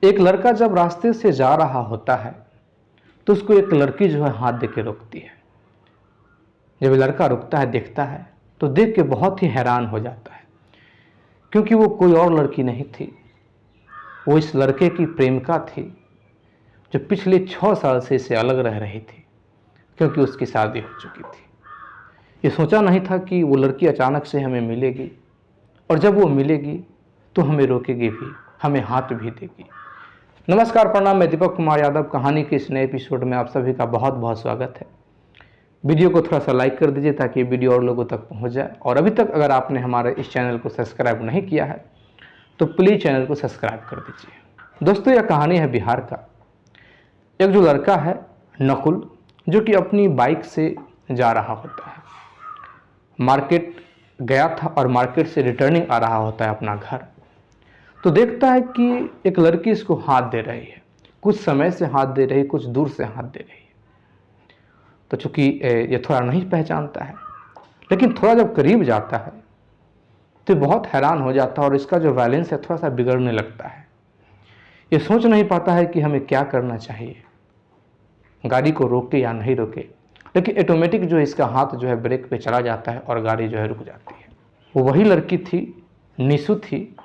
एक लड़का जब रास्ते से जा रहा होता है तो उसको एक लड़की जो है हाथ दे के रोकती है। जब लड़का रुकता है, देखता है, तो देख के बहुत ही हैरान हो जाता है, क्योंकि वो कोई और लड़की नहीं थी, वो इस लड़के की प्रेमिका थी जो पिछले 6 साल से इससे अलग रह रही थी, क्योंकि उसकी शादी हो चुकी थी। ये सोचा नहीं था कि वो लड़की अचानक से हमें मिलेगी, और जब वो मिलेगी तो हमें रोकेगी भी, हमें हाथ भी देगी। नमस्कार, प्रणाम। मैं दीपक कुमार यादव। कहानी के इस नए एपिसोड में आप सभी का बहुत बहुत स्वागत है। वीडियो को थोड़ा सा लाइक कर दीजिए ताकि वीडियो और लोगों तक पहुंच जाए, और अभी तक अगर आपने हमारे इस चैनल को सब्सक्राइब नहीं किया है तो प्लीज़ चैनल को सब्सक्राइब कर दीजिए। दोस्तों, यह कहानी है बिहार का। एक जो लड़का है नकुल, जो कि अपनी बाइक से जा रहा होता है, मार्केट गया था और मार्केट से रिटर्निंग आ रहा होता है अपना घर, तो देखता है कि एक लड़की इसको हाथ दे रही है। कुछ समय से हाथ दे रही, कुछ दूर से हाथ दे रही है। तो चूंकि ये थोड़ा नहीं पहचानता है, लेकिन थोड़ा जब करीब जाता है तो बहुत हैरान हो जाता है और इसका जो बैलेंस है थोड़ा सा बिगड़ने लगता है। ये सोच नहीं पाता है कि हमें क्या करना चाहिए, गाड़ी को रोके या नहीं रोके, लेकिन ऑटोमेटिक जो है इसका हाथ जो है ब्रेक पे चला जाता है और गाड़ी जो है रुक जाती है। वो वही लड़की थी, निशु थी,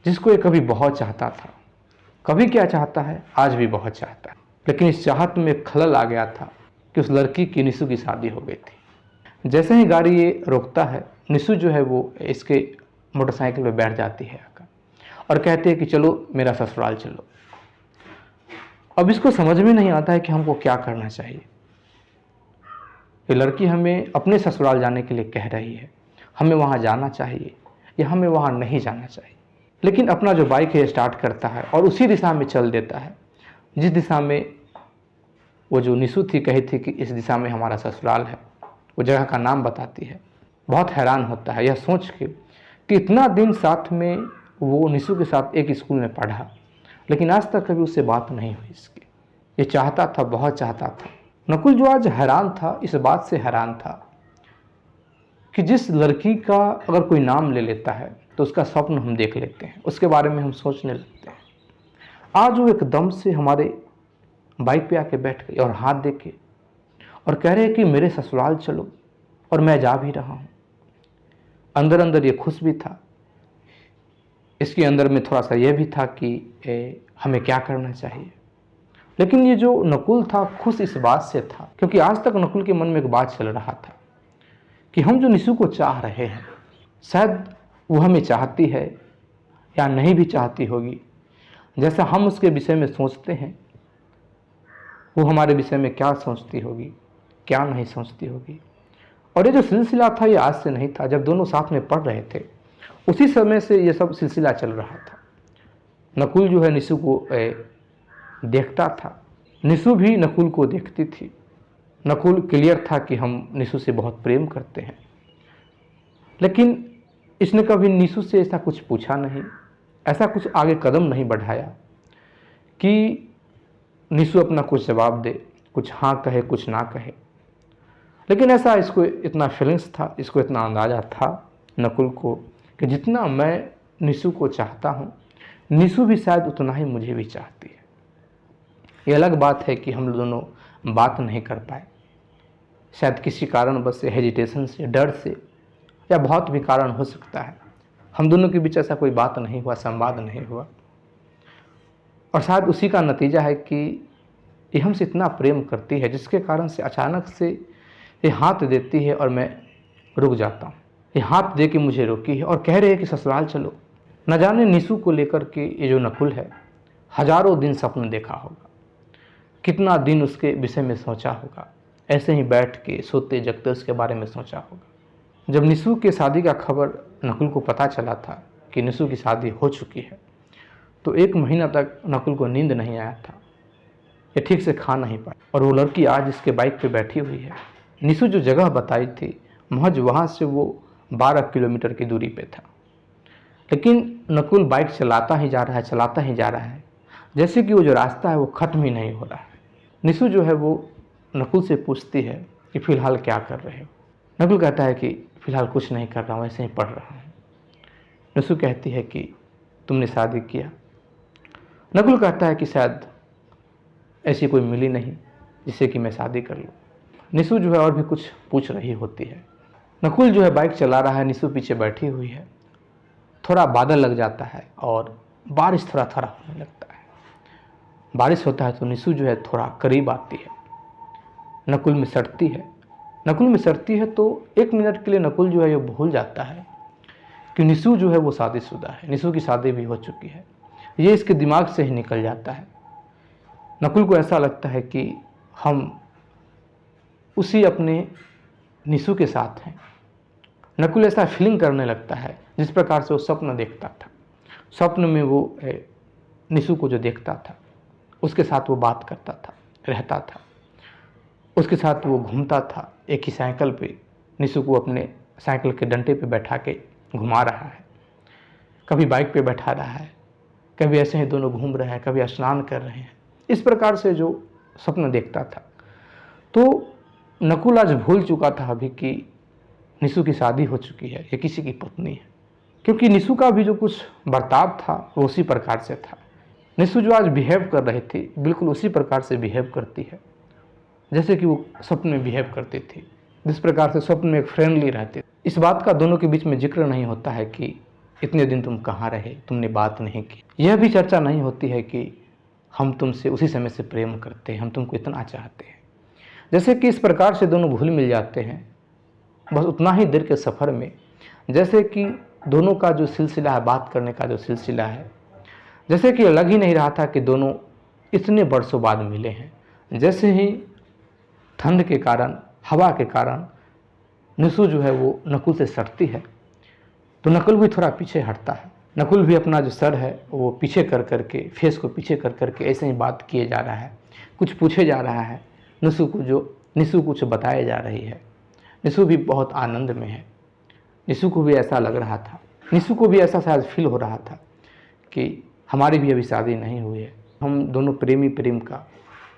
जिसको ये कभी बहुत चाहता था। कभी क्या चाहता है, आज भी बहुत चाहता है, लेकिन इस चाहत में खलल आ गया था कि उस लड़की की निशु की शादी हो गई थी। जैसे ही गाड़ी ये रोकता है, निशु जो है वो इसके मोटरसाइकिल पे बैठ जाती है आकर और कहती है कि चलो मेरा ससुराल चलो। अब इसको समझ में नहीं आता है कि हमको क्या करना चाहिए। ये लड़की हमें अपने ससुराल जाने के लिए कह रही है, हमें वहाँ जाना चाहिए या हमें वहाँ नहीं जाना चाहिए। लेकिन अपना जो बाइक है स्टार्ट करता है और उसी दिशा में चल देता है जिस दिशा में वो जो निशु थी कही थी कि इस दिशा में हमारा ससुराल है। वो जगह का नाम बताती है। बहुत हैरान होता है यह सोच के कि इतना दिन साथ में वो निशु के साथ एक स्कूल में पढ़ा, लेकिन आज तक कभी उससे बात नहीं हुई इसकी। ये चाहता था, बहुत चाहता था। नकुल जो आज हैरान था, इस बात से हैरान था कि जिस लड़की का अगर कोई नाम ले लेता है तो उसका स्वप्न हम देख लेते हैं, उसके बारे में हम सोचने लगते हैं। आज वो एकदम से हमारे बाइक पे आके बैठ गई और हाथ दे के और कह रहे हैं कि मेरे ससुराल चलो, और मैं जा भी रहा हूँ। अंदर अंदर ये खुश भी था, इसके अंदर में थोड़ा सा ये भी था कि हमें क्या करना चाहिए। लेकिन ये जो नकुल था खुश इस बात से था क्योंकि आज तक नकुल के मन में एक बात चल रहा था कि हम जो निशु को चाह रहे हैं, शायद वो हमें चाहती है या नहीं भी चाहती होगी। जैसा हम उसके विषय में सोचते हैं, वो हमारे विषय में क्या सोचती होगी, क्या नहीं सोचती होगी। और ये जो सिलसिला था ये आज से नहीं था। जब दोनों साथ में पढ़ रहे थे उसी समय से ये सब सिलसिला चल रहा था। नकुल जो है निशु को देखता था, निशु भी नकुल को देखती थी। नकुल क्लियर था कि हम निशु से बहुत प्रेम करते हैं, लेकिन इसने कभी निशु से ऐसा कुछ पूछा नहीं, ऐसा कुछ आगे कदम नहीं बढ़ाया कि निशु अपना कुछ जवाब दे, कुछ हाँ कहे कुछ ना कहे। लेकिन ऐसा इसको इतना फीलिंग्स था, इसको इतना अंदाज़ा था नकुल को कि जितना मैं निशु को चाहता हूँ, निशु भी शायद उतना ही मुझे भी चाहती है। ये अलग बात है कि हम दोनों बात नहीं कर पाए, शायद किसी कारण बस हेजिटेशन से, डर से, या बहुत भी कारण हो सकता है। हम दोनों के बीच ऐसा कोई बात नहीं हुआ, संवाद नहीं हुआ, और शायद उसी का नतीजा है कि ये हमसे इतना प्रेम करती है जिसके कारण से अचानक से ये हाथ देती है और मैं रुक जाता हूँ। ये हाथ दे के मुझे रोकी है और कह रही है कि ससुराल चलो। न जाने निशु को लेकर के ये जो नकुल है हजारों दिन सपन देखा होगा, कितना दिन उसके विषय में सोचा होगा, ऐसे ही बैठ के सोते जगते उसके बारे में सोचा होगा। जब निशु के शादी का खबर नकुल को पता चला था कि निशु की शादी हो चुकी है, तो 1 महीना तक नकुल को नींद नहीं आया था, ये ठीक से खा नहीं पाया। और वो लड़की आज इसके बाइक पे बैठी हुई है। निशु जो जगह बताई थी महज वहाँ से वो 12 किलोमीटर की दूरी पे था, लेकिन नकुल बाइक चलाता ही जा रहा है, चलाता ही जा रहा है, जैसे कि वो जो रास्ता है वो ख़त्म ही नहीं हो रहा है। निशु जो है वो नकुल से पूछती है कि फ़िलहाल क्या कर रहे हो। नकुल कहता है कि फ़िलहाल कुछ नहीं कर रहा हूँ, ऐसे ही पढ़ रहा हूँ। निशु कहती है कि तुमने शादी किया, नकुल कहता है कि शायद ऐसी कोई मिली नहीं जिससे कि मैं शादी कर लूँ। निशु जो है और भी कुछ पूछ रही होती है। नकुल जो है बाइक चला रहा है, निशु पीछे बैठी हुई है। थोड़ा बादल लग जाता है और बारिश थोड़ा थोड़ा होने लगता है। बारिश होता है तो निशु जो है थोड़ा करीब आती है, नकुल में सटती है। नकुल में सटती है तो 1 मिनट के लिए नकुल जो है ये भूल जाता है कि निशु जो है वो शादीशुदा है, निशु की शादी भी हो चुकी है। ये इसके दिमाग से ही निकल जाता है। नकुल को ऐसा लगता है कि हम उसी अपने निशु के साथ हैं। नकुल ऐसा फीलिंग करने लगता है जिस प्रकार से वो स्वप्न देखता था। स्वप्न में वो निशु को जो देखता था उसके साथ वो बात करता था, रहता था, उसके साथ वो घूमता था। एक ही साइकिल पे निशु को अपने साइकिल के डंडे पे बैठा के घुमा रहा है, कभी बाइक पे बैठा रहा है, कभी ऐसे ही दोनों घूम रहे हैं, कभी स्नान कर रहे हैं। इस प्रकार से जो स्वप्न देखता था। तो नकुल आज भूल चुका था अभी कि निशु की शादी हो चुकी है, ये किसी की पत्नी है, क्योंकि निशु का भी जो कुछ बर्ताव था वो उसी प्रकार से था। निशु जो आज बिहेव कर रही थी बिल्कुल उसी प्रकार से बिहेव करती है जैसे कि वो स्वप्न में बिहेव करती थी, जिस प्रकार से स्वप्न में एक फ्रेंडली रहती। इस बात का दोनों के बीच में जिक्र नहीं होता है कि इतने दिन तुम कहाँ रहे, तुमने बात नहीं की। यह भी चर्चा नहीं होती है कि हम तुमसे उसी समय से प्रेम करते हैं, हम तुमको इतना चाहते हैं। जैसे कि इस प्रकार से दोनों घुल मिल जाते हैं बस उतना ही देर के सफ़र में, जैसे कि दोनों का जो सिलसिला है, बात करने का जो सिलसिला है, जैसे कि लग ही नहीं रहा था कि दोनों इतने बरसों बाद मिले हैं। जैसे ही ठंड के कारण, हवा के कारण निशु जो है वो नकुल से सटती है तो नकुल भी थोड़ा पीछे हटता है। नकुल भी अपना जो सर है वो पीछे कर करके, फेस को पीछे कर करके ऐसे ही बात किए जा रहा है, कुछ पूछे जा रहा है निशु कुछ बताए जा रही है। निशु भी बहुत आनंद में है। निशु को भी ऐसा लग रहा था, निशु को भी ऐसा शायद फील हो रहा था कि हमारी भी अभी शादी नहीं हुई है, हम दोनों प्रेमी प्रेम का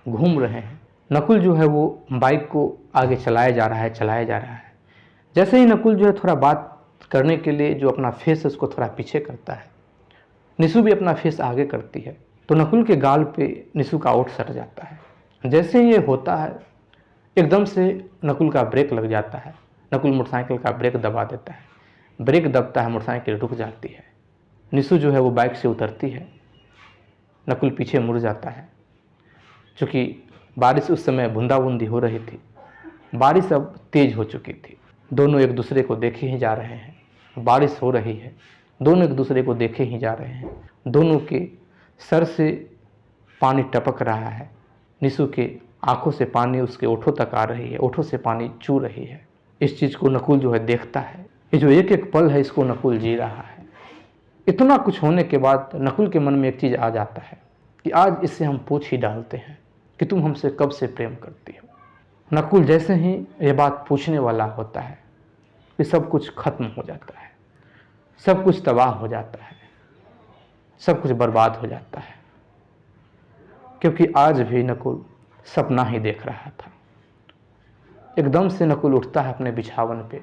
घूम रहे हैं। नकुल जो है वो बाइक को आगे चलाया जा रहा है। जैसे ही नकुल जो है थोड़ा बात करने के लिए जो अपना फेस है उसको थोड़ा पीछे करता है, निशु भी अपना फेस आगे करती है तो नकुल के गाल पे निशु का ओठ सट जाता है। जैसे ही ये होता है एकदम से नकुल का ब्रेक लग जाता है। नकुल मोटरसाइकिल का ब्रेक दबा देता है, ब्रेक दबता है, मोटरसाइकिल रुक जाती है। निशु जो है वो बाइक से उतरती है, नकुल पीछे मुड़ जाता है। चूँकि बारिश उस समय बूंदाबूंदी हो रही थी, बारिश अब तेज हो चुकी थी। दोनों एक दूसरे को देखे ही जा रहे हैं, बारिश हो रही है, दोनों एक दूसरे को देखे ही जा रहे हैं। दोनों के सर से पानी टपक रहा है, निशु के आंखों से पानी उसके ओठों तक आ रही है, ओठों से पानी चू रही है। इस चीज़ को नकुल जो है देखता है। ये जो एक एक पल है इसको नकुल जी रहा है। इतना कुछ होने के बाद नकुल के मन में एक चीज़ आ जाता है कि आज इससे हम पूछ ही डालते हैं कि तुम हमसे कब से प्रेम करती हो। नकुल जैसे ही ये बात पूछने वाला होता है कि सब कुछ खत्म हो जाता है, सब कुछ तबाह हो जाता है, सब कुछ बर्बाद हो जाता है, क्योंकि आज भी नकुल सपना ही देख रहा था। एकदम से नकुल उठता है अपने बिछावन पे,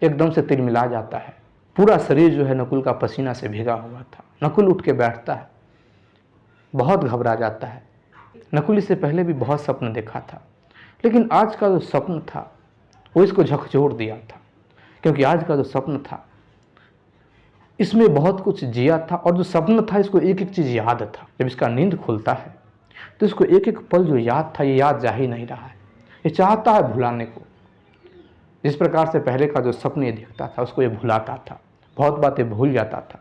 एकदम से तिलमिला जाता है। पूरा शरीर जो है नकुल का पसीना से भीगा हुआ था। नकुल उठ के बैठता है, बहुत घबरा जाता है। नकुल इससे पहले भी बहुत सपन देखा था, लेकिन आज का जो स्वप्न था वो इसको झकझोर दिया था, क्योंकि आज का जो स्वप्न था इसमें बहुत कुछ जिया था और जो स्वप्न था इसको एक एक चीज़ याद था। जब इसका नींद खुलता है तो इसको एक एक पल जो याद था ये याद जा ही नहीं रहा है, ये चाहता है भुलाने को। जिस प्रकार से पहले का जो स्वप्न ये देखता था उसको ये भुलाता था, बहुत बातें भूल जाता था।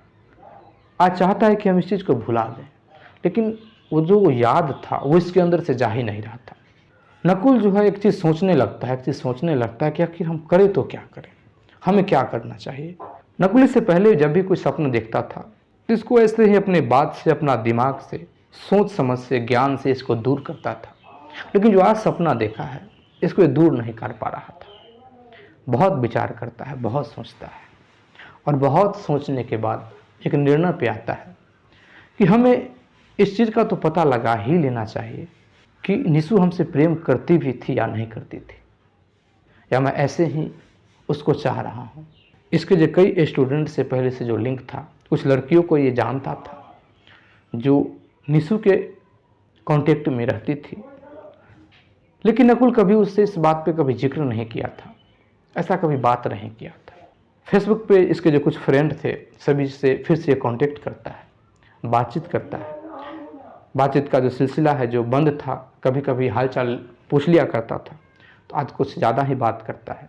आज चाहता है कि हम इस चीज़ को भुला दें, लेकिन वो जो याद था वो इसके अंदर से जा ही नहीं रहा था। नकुल जो है एक चीज़ सोचने लगता है कि आखिर हम करें तो क्या करें, हमें क्या करना चाहिए। नकुल इससे पहले जब भी कोई सपना देखता था तो इसको ऐसे ही अपने बात से, अपना दिमाग से, सोच समझ से, ज्ञान से इसको दूर करता था। लेकिन जो आज सपना देखा है इसको ये दूर नहीं कर पा रहा था। बहुत विचार करता है, बहुत सोचता है और बहुत सोचने के बाद एक निर्णय पे आता है कि हमें इस चीज़ का तो पता लगा ही लेना चाहिए कि निशु हमसे प्रेम करती भी थी या नहीं करती थी, या मैं ऐसे ही उसको चाह रहा हूँ। इसके जो कई स्टूडेंट से पहले से जो लिंक था, कुछ लड़कियों को ये जानता था जो निशु के कांटेक्ट में रहती थी, लेकिन नकुल कभी उससे इस बात पे कभी जिक्र नहीं किया था, ऐसा कभी बात नहीं किया था। फेसबुक पे इसके जो कुछ फ्रेंड थे सभी से फिर से कांटेक्ट करता है, बातचीत करता है। बातचीत का जो सिलसिला है जो बंद था, कभी कभी हालचाल पूछ लिया करता था, तो आज कुछ ज़्यादा ही बात करता है।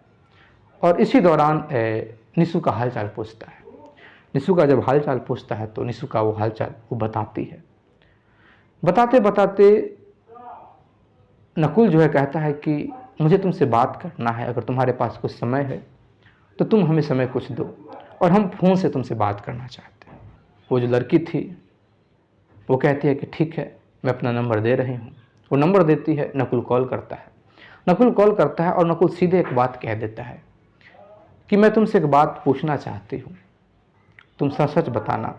और इसी दौरान निशु का हालचाल पूछता है। निशु का जब हालचाल पूछता है तो निशु का वो हालचाल वो बताती है। बताते बताते नकुल जो है कहता है कि मुझे तुमसे बात करना है, अगर तुम्हारे पास कुछ समय है तो तुम हमें समय कुछ दो, और हम फ़ोन से तुमसे बात करना चाहते हैं। वो जो लड़की थी वो कहती है कि ठीक है, मैं अपना नंबर दे रही हूँ। वो नंबर देती है, नकुल कॉल करता है। नकुल कॉल करता है और नकुल सीधे एक बात कह देता है कि मैं तुमसे एक बात पूछना चाहती हूँ, तुम सच सच बताना,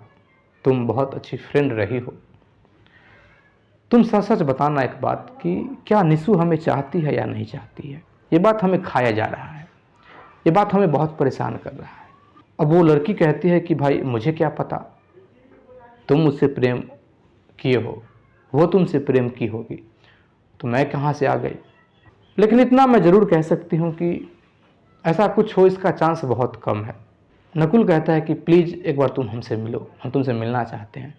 तुम बहुत अच्छी फ्रेंड रही हो, तुम सच सच बताना एक बात कि क्या निशु हमें चाहती है या नहीं चाहती है। ये बात हमें खाया जा रहा है, ये बात हमें बहुत परेशान कर रहा है। अब वो लड़की कहती है कि भाई मुझे क्या पता, तुम मुझसे प्रेम किए हो, वो तुमसे प्रेम की होगी, तो मैं कहाँ से आ गई। लेकिन इतना मैं ज़रूर कह सकती हूँ कि ऐसा कुछ हो इसका चांस बहुत कम है। नकुल कहता है कि प्लीज़ एक बार तुम हमसे मिलो, हम तुमसे मिलना चाहते हैं,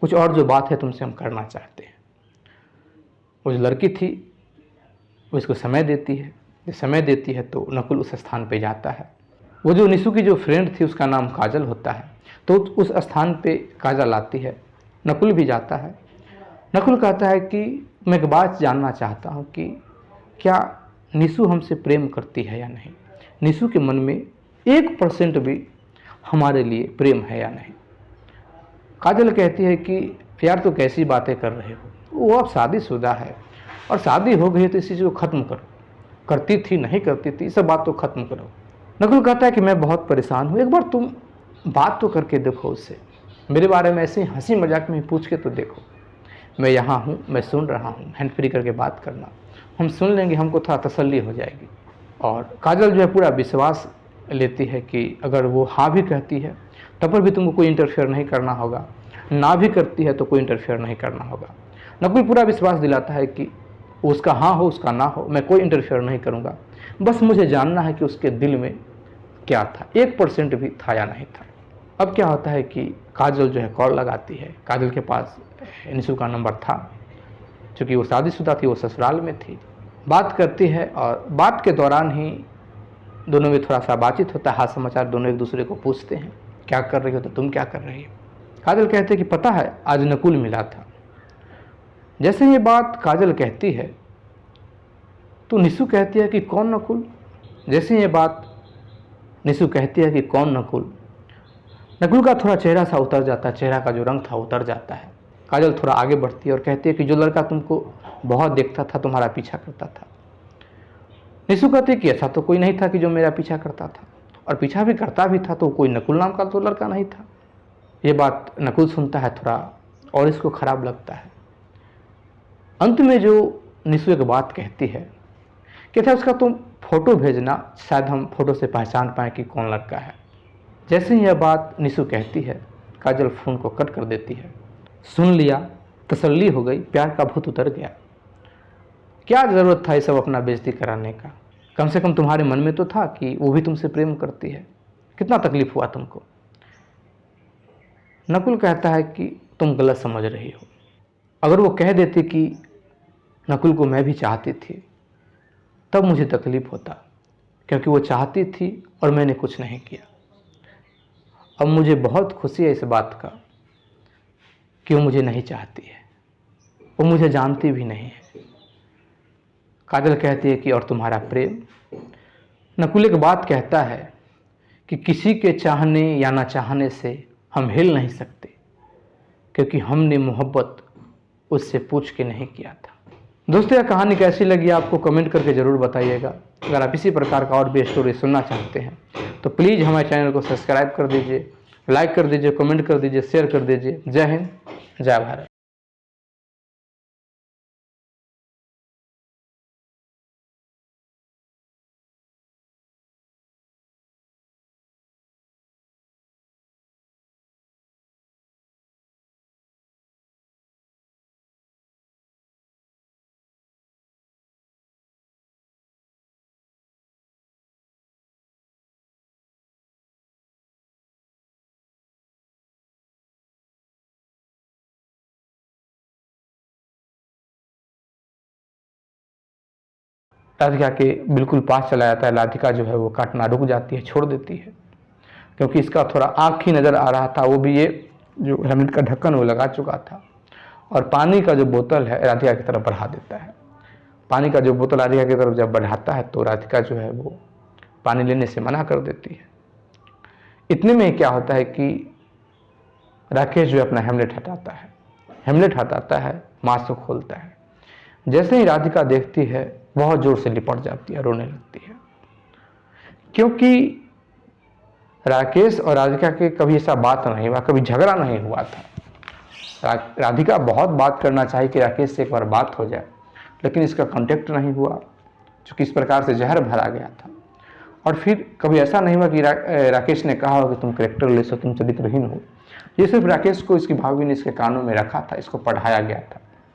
कुछ और जो बात है तुमसे हम करना चाहते हैं। वो जो लड़की थी वो इसको समय देती है। जब समय देती है तो नकुल उस स्थान पे जाता है। वो जो निशु की जो फ्रेंड थी उसका नाम काजल होता है, तो उस स्थान पे काजल आती है, नकुल भी जाता है। नकुल कहता है कि मैं एक बात जानना चाहता हूँ कि क्या निशु हमसे प्रेम करती है या नहीं, निशु के मन में 1% भी हमारे लिए प्रेम है या नहीं। काजल कहती है कि यार तो कैसी बातें कर रहे हो, वो अब शादीशुदा है और शादी हो गई तो इसी चीज़ को ख़त्म करो, करती थी नहीं करती थी सब बात तो ख़त्म करो। नकुल कहता है कि मैं बहुत परेशान हूँ, एक बार तुम बात तो करके देखो उससे, मेरे बारे में ऐसे ही हंसी मजाक में पूछ के तो देखो, मैं यहाँ हूँ, मैं सुन रहा हूँ, हैंड फ्री करके बात करना, हम सुन लेंगे, हमको थोड़ा तसल्ली हो जाएगी। और काजल जो है पूरा विश्वास लेती है कि अगर वो हाँ भी कहती है तब पर भी तुमको कोई इंटरफेयर नहीं करना होगा, ना भी करती है तो कोई इंटरफेयर नहीं करना होगा। नकुल पूरा विश्वास दिलाता है कि उसका हाँ हो उसका ना हो, मैं कोई इंटरफेयर नहीं करूँगा, बस मुझे जानना है कि उसके दिल में क्या था, 1% भी था या नहीं था। अब क्या होता है कि काजल जो है कॉल लगाती है, काजल के पास निशु का नंबर था, चूँकि वो शादीशुदा थी, वो ससुराल में थी। बात करती है और बात के दौरान ही दोनों में थोड़ा सा बातचीत होता है, हाल समाचार दोनों एक दूसरे को पूछते हैं, क्या कर रही हो तो तुम क्या कर रही हो। काजल कहते हैं कि पता है आज नकुल मिला था। जैसे ये बात काजल कहती है तो निशु कहती है कि कौन नकुल। जैसे ये बात निशु कहती है कि कौन नकुल, नकुल का थोड़ा चेहरा सा उतर जाता है, चेहरा का जो रंग था उतर जाता है। काजल थोड़ा आगे बढ़ती है और कहती है कि जो लड़का तुमको बहुत देखता था, तुम्हारा पीछा करता था। निशु कहती है कि ऐसा तो कोई नहीं था कि जो मेरा पीछा करता था, और पीछा भी करता भी था तो कोई नकुल नाम का तो लड़का नहीं था। ये बात नकुल सुनता है थोड़ा और इसको खराब लगता है। अंत में जो निशु एक बात कहती है कि था उसका तुम फोटो भेजना, शायद हम फोटो से पहचान पाए कि कौन लड़का है। जैसे ही यह बात निशु कहती है काजल फ़ोन को कट कर देती है। सुन लिया, तसल्ली हो गई, प्यार का भूत उतर गया। क्या ज़रूरत था ये सब अपना बेइज्जती कराने का, कम से कम तुम्हारे मन में तो था कि वो भी तुमसे प्रेम करती है, कितना तकलीफ हुआ तुमको। नकुल कहता है कि तुम गलत समझ रही हो। अगर वो कह देती कि नकुल को मैं भी चाहती थी तब मुझे तकलीफ होता, क्योंकि वो चाहती थी और मैंने कुछ नहीं किया। अब मुझे बहुत खुशी है इस बात का कि वो मुझे नहीं चाहती है, वो मुझे जानती भी नहीं है। काजल कहती है कि और तुम्हारा प्रेम। नकुल एक बात कहता है कि किसी के चाहने या ना चाहने से हम हिल नहीं सकते, क्योंकि हमने मोहब्बत उससे पूछ के नहीं किया था। दोस्तों यह कहानी कैसी लगी आपको कमेंट करके ज़रूर बताइएगा। अगर आप इसी प्रकार का और भी स्टोरी सुनना चाहते हैं तो प्लीज़ हमारे चैनल को सब्सक्राइब कर दीजिए, लाइक कर दीजिए, कमेंट कर दीजिए, शेयर कर दीजिए। जय हिंद, जय भारत। राधिका के बिल्कुल पास चला जाता है। राधिका जो है वो काटना रुक जाती है, छोड़ देती है, क्योंकि इसका थोड़ा आँख ही नज़र आ रहा था। वो भी ये जो हेलमेट का ढक्कन वो लगा चुका था, और पानी का जो बोतल है राधिका की तरफ बढ़ा देता है। पानी का जो बोतल राधिका की तरफ जब बढ़ाता है तो राधिका जो है वो पानी लेने से मना कर देती है। इतने में क्या होता है कि राकेश जो अपना हेमलेट हटाता है, मास्क खोलता है। जैसे ही राधिका देखती है बहुत जोर से लिपट जाती है, रोने लगती है, क्योंकि राकेश और राधिका के कभी ऐसा बात नहीं हुआ, कभी झगड़ा नहीं हुआ था। राधिका बहुत बात करना चाही कि राकेश से एक बार बात हो जाए, लेकिन इसका कांटेक्ट नहीं हुआ, क्योंकि इस प्रकार से जहर भरा गया था। और फिर कभी ऐसा नहीं हुआ कि राकेश ने कहा हो कि तुम कैरेक्टरलेस हो, तुम चरित्रहीन हो। ये सिर्फ राकेश को इसकी भाभी ने इसके कानों में रखा था, इसको पढ़ाया गया था।